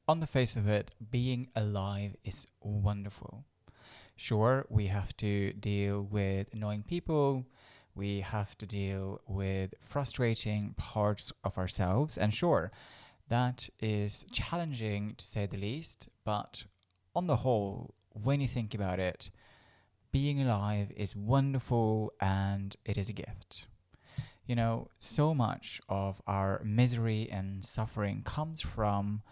on the face of it, being alive is wonderful. Sure, we have to deal with annoying people, we have to deal with frustrating parts of ourselves, and sure, that is challenging to say the least, but on the whole, when you think about it, being alive is wonderful and it is a gift. So much of our misery and suffering comes from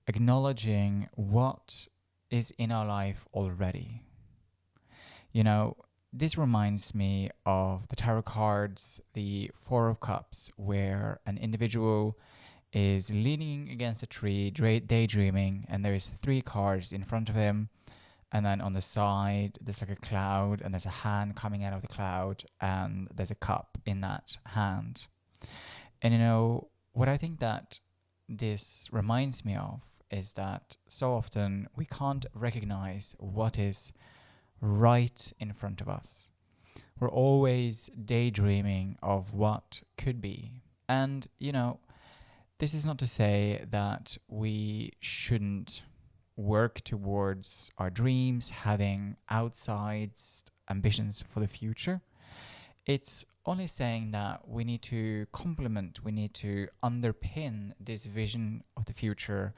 acknowledging what is in our life already. You know, this reminds me of the tarot cards, the Four of Cups, where an individual is leaning against a tree, daydreaming, and there is three cards in front of him, and then on the side there's like a cloud, and there's a hand coming out of the cloud, and there's a cup in that hand. And what I think that this reminds me of is that so often we can't recognize what is right in front of us. We're always daydreaming of what could be. And, this is not to say that we shouldn't work towards our dreams, having outsized ambitions for the future. It's only saying that we need to complement, we need to underpin this vision of the future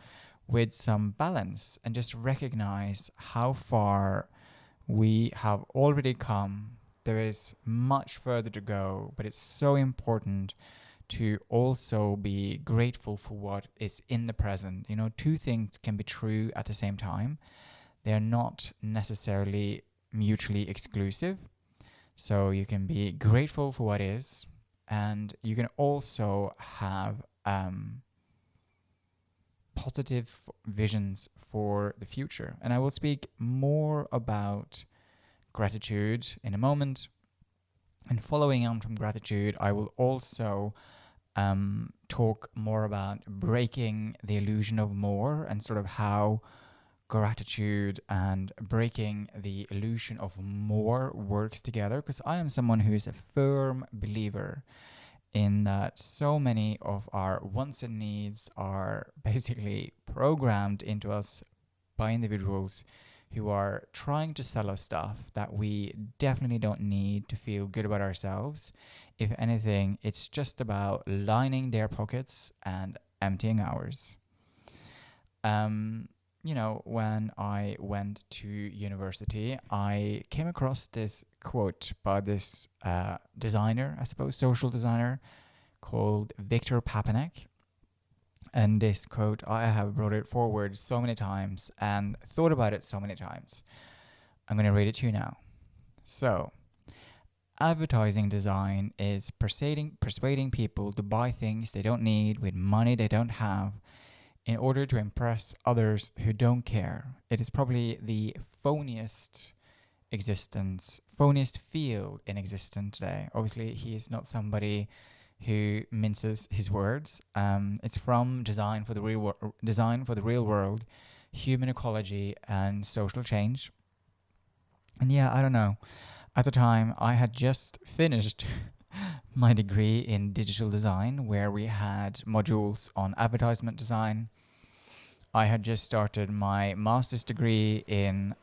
with some balance and just recognize how far we have already come. There is much further to go, but it's so important to also be grateful for what is in the present. Two things can be true at the same time. They're not necessarily mutually exclusive. So you can be grateful for what is, and you can also have positive visions for the future. And I will speak more about gratitude in a moment. And following on from gratitude, I will also talk more about breaking the illusion of more and sort of how gratitude and breaking the illusion of more works together, because I am someone who is a firm believer in that so many of our wants and needs are basically programmed into us by individuals who are trying to sell us stuff that we definitely don't need to feel good about ourselves. If anything, it's just about lining their pockets and emptying ours. When I went to university, I came across this quote by this designer, I suppose, social designer called Victor Papanek. And this quote, I have brought it forward so many times and thought about it so many times. I'm going to read it to you now. So, advertising design is persuading people to buy things they don't need with money they don't have in order to impress others who don't care. It is probably the phoniest field in existence today. Obviously, he is not somebody who minces his words. It's from Design for the Real World, Human Ecology and Social Change. And yeah, I don't know. At the time, I had just finished my degree in digital design, where we had modules on advertisement design. I had just started my master's degree in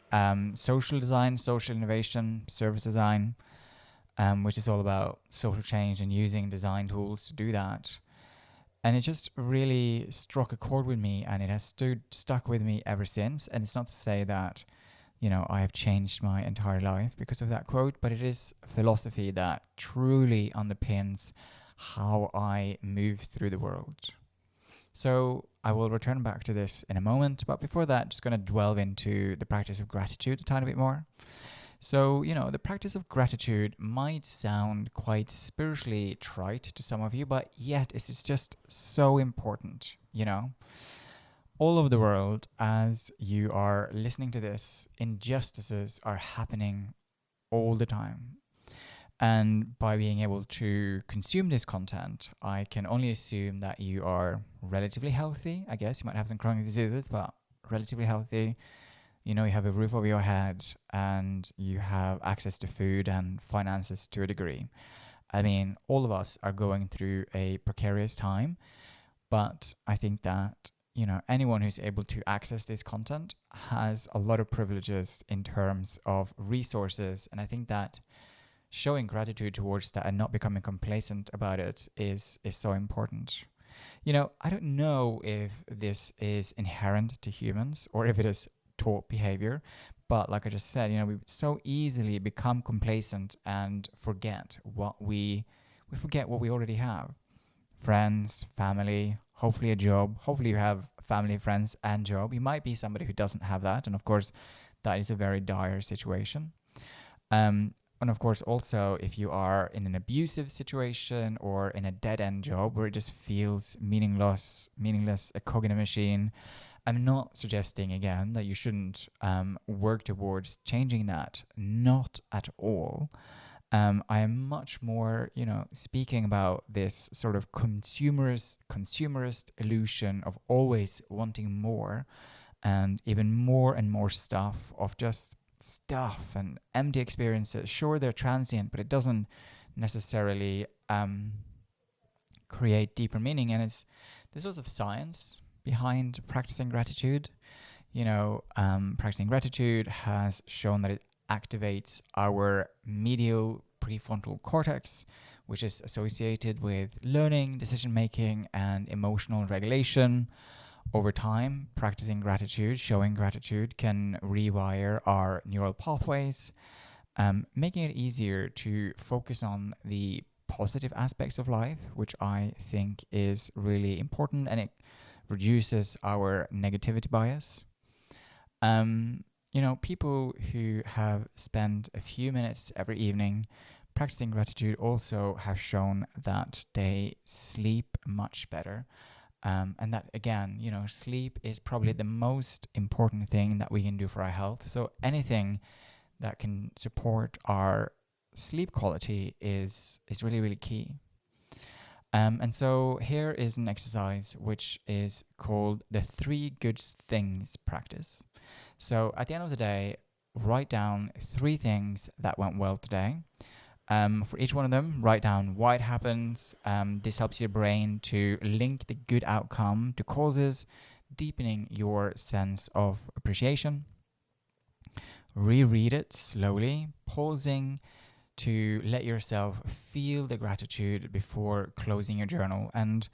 social design, social innovation, service design, which is all about social change and using design tools to do that. And it just really struck a chord with me, and it has stuck with me ever since. And it's not to say that, I have changed my entire life because of that quote, but it is a philosophy that truly underpins how I move through the world. So I will return back to this in a moment, but before that, just going to delve into the practice of gratitude a tiny bit more. So, the practice of gratitude might sound quite spiritually trite to some of you, but yet it's just so important, All over the world, as you are listening to this, injustices are happening all the time. And by being able to consume this content, I can only assume that you are relatively healthy. I guess you might have some chronic diseases, but relatively healthy. You have a roof over your head and you have access to food and finances to a degree. I mean, all of us are going through a precarious time, but I think that anyone who's able to access this content has a lot of privileges in terms of resources. And I think that showing gratitude towards that and not becoming complacent about it is so important. I don't know if this is inherent to humans or if it is taught behavior, but like I just said, we so easily become complacent and forget what we forget what we already have. Friends, family, hopefully a job. Hopefully you have family, friends, and job. You might be somebody who doesn't have that, and of course, that is a very dire situation. And of course, also, if you are in an abusive situation or in a dead end job where it just feels meaningless, a cog in a machine, I'm not suggesting again that you shouldn't work towards changing that. Not at all. I am much more, speaking about this sort of consumerist illusion of always wanting more and even more and more stuff of just stuff and empty experiences. Sure, they're transient, but it doesn't necessarily create deeper meaning. And there's lots of science behind practicing gratitude. Practicing gratitude has shown that it activates our medial prefrontal cortex, which is associated with learning, decision making, and emotional regulation. Over time, practicing gratitude, showing gratitude, can rewire our neural pathways, making it easier to focus on the positive aspects of life, which I think is really important, and it reduces our negativity bias. People who have spent a few minutes every evening practicing gratitude also have shown that they sleep much better. And that, again, sleep is probably the most important thing that we can do for our health. So anything that can support our sleep quality is really, really key. And so here is an exercise which is called the 3 good things practice. So at the end of the day, write down 3 things that went well today. For each one of them, write down why it happens. This helps your brain to link the good outcome to causes, deepening your sense of appreciation. Reread it slowly, pausing to let yourself feel the gratitude before closing your journal. And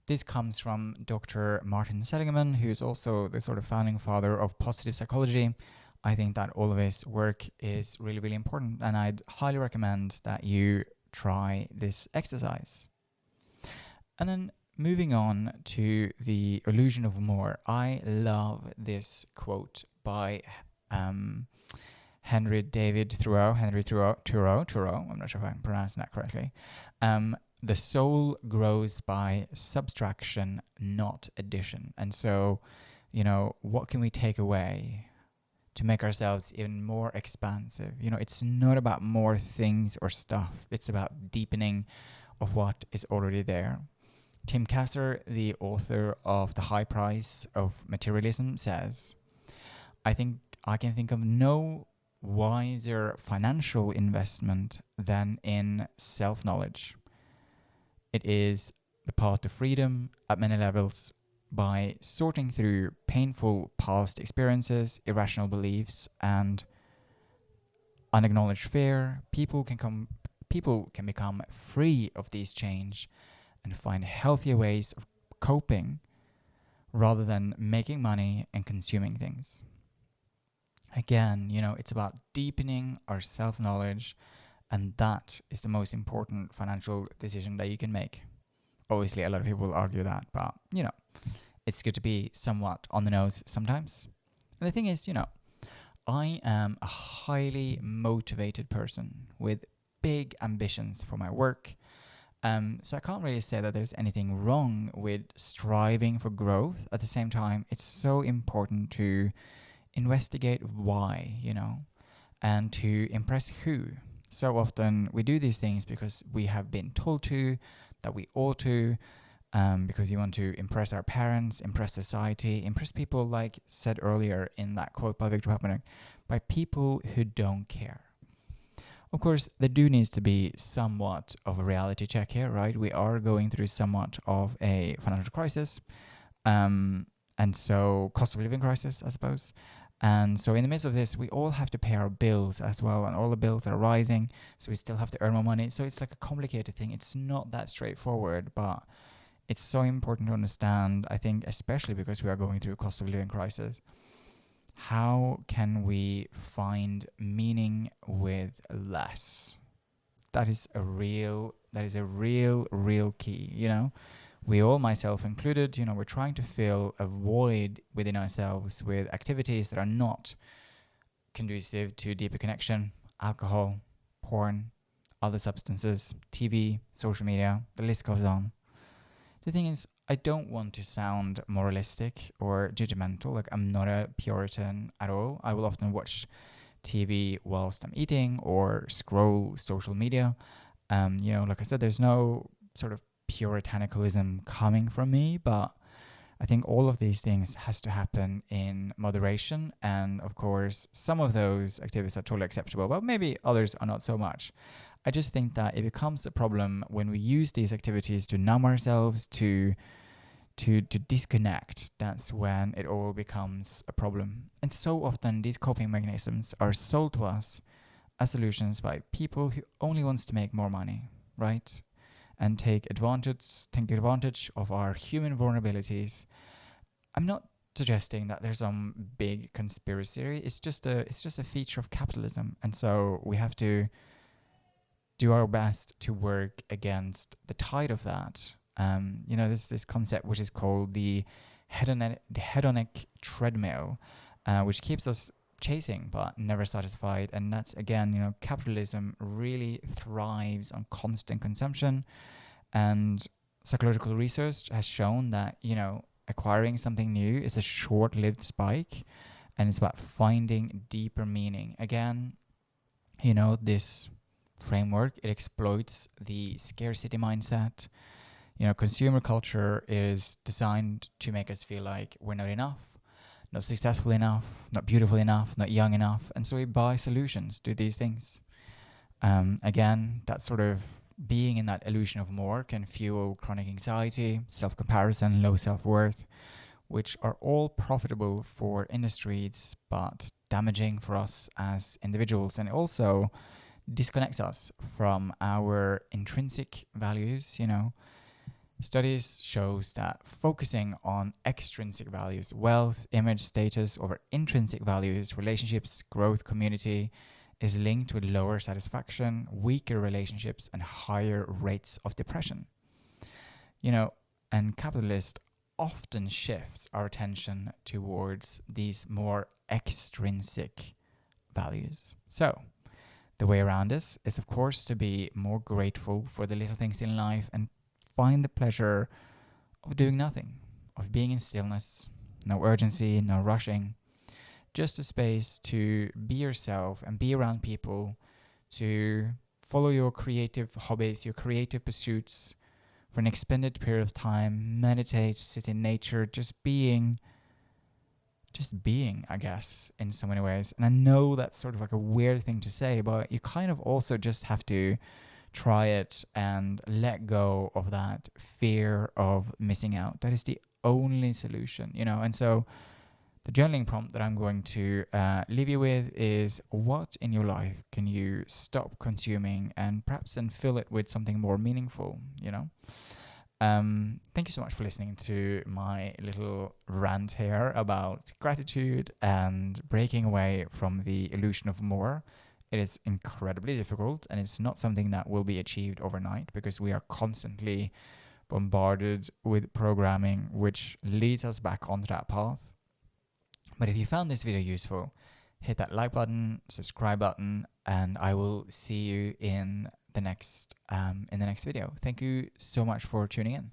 this comes from Dr. Martin Seligman, who is also the sort of founding father of positive psychology. I think that all of his work is really, really important, and I'd highly recommend that you try this exercise. And then moving on to the illusion of more, I love this quote by Henry Thoreau. I'm not sure if I'm pronouncing that correctly. The soul grows by subtraction, not addition. And so, what can we take away to make ourselves even more expansive? It's not about more things or stuff. It's about deepening of what is already there. Tim Kasser, the author of The High Price of Materialism, says, I think I can think of no wiser financial investment than in self-knowledge. It is the path to freedom at many levels. By sorting through painful past experiences, irrational beliefs, and unacknowledged fear, people can become free of these chains and find healthier ways of coping rather than making money and consuming things. Again, it's about deepening our self-knowledge, and that is the most important financial decision that you can make. Obviously, a lot of people will argue that, but, it's good to be somewhat on the nose sometimes. And the thing is, I am a highly motivated person with big ambitions for my work. So I can't really say that there's anything wrong with striving for growth. At the same time, it's so important to investigate why, and to impress who. So often we do these things because we have been told to, that we ought to, because you want to impress our parents, impress society, impress people, like said earlier in that quote by Victor Papanek, by people who don't care. Of course, there do needs to be somewhat of a reality check here, right? We are going through somewhat of a financial crisis. And so cost of living crisis, I suppose. And so in the midst of this, we all have to pay our bills as well, and all the bills are rising. So we still have to earn more money. So it's like a complicated thing. It's not that straightforward, but it's so important to understand, I think, especially because we are going through a cost of living crisis. How can we find meaning with less? That is a real key, you know? We all, myself included, you know, we're trying to fill a void within ourselves with activities that are not conducive to deeper connection. Alcohol, porn, other substances, TV, social media, the list goes on. The thing is, I don't want to sound moralistic or judgmental. Like, I'm not a Puritan at all. I will often watch TV whilst I'm eating or scroll social media. You know, like I said, there's no sort of puritanicalism coming from me, but I think all of these things has to happen in moderation. And of course, some of those activities are totally acceptable, but maybe others are not so much. I just think that it becomes a problem when we use these activities to numb ourselves, to disconnect. That's when it all becomes a problem. And so often these coping mechanisms are sold to us as solutions by people who only wants to make more money, right? And take advantage of our human vulnerabilities. I'm not suggesting that there's some big conspiracy. It's just a feature of capitalism, and so we have to do our best to work against the tide of that. You know, this concept which is called the hedonic treadmill, which keeps us chasing but never satisfied. And that's, again, you know, capitalism really thrives on constant consumption. And psychological research has shown that, you know, acquiring something new is a short-lived spike, and it's about finding deeper meaning. Again, you know, this framework, it exploits the scarcity mindset. You know, consumer culture is designed to make us feel like we're not enough, not successful enough, not beautiful enough, not young enough. And so we buy solutions to these things. Again, that sort of being in that illusion of more can fuel chronic anxiety, self-comparison, low self-worth, which are all profitable for industries, but damaging for us as individuals. And it also disconnects us from our intrinsic values, you know. Studies shows that focusing on extrinsic values, wealth, image, status, over intrinsic values, relationships, growth, community, is linked with lower satisfaction, weaker relationships, and higher rates of depression. You know, and capitalists often shift our attention towards these more extrinsic values. So, the way around this is, of course, to be more grateful for the little things in life and find the pleasure of doing nothing, of being in stillness, no urgency, no rushing, just a space to be yourself and be around people, to follow your creative hobbies, your creative pursuits for an extended period of time, meditate, sit in nature, just being, I guess, in so many ways. And I know that's sort of like a weird thing to say, but you kind of also just have to try it and let go of that fear of missing out. That is the only solution, you know. And so the journaling prompt that I'm going to leave you with is, what in your life can you stop consuming and perhaps then fill it with something more meaningful, you know? Thank you so much for listening to my little rant here about gratitude and breaking away from the illusion of more. It is incredibly difficult, and it's not something that will be achieved overnight, because we are constantly bombarded with programming which leads us back onto that path. But if you found this video useful, hit that like button, subscribe button, and I will see you in the next video. Thank you so much for tuning in.